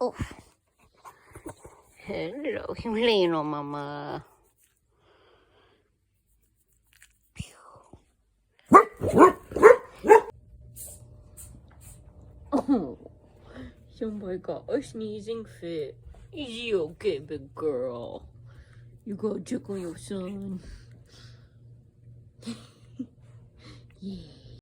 Oh. Hello, Himalayan mama. Oh, somebody got a sneezing fit. Is he okay, big girl? You go check on your son. Yeah.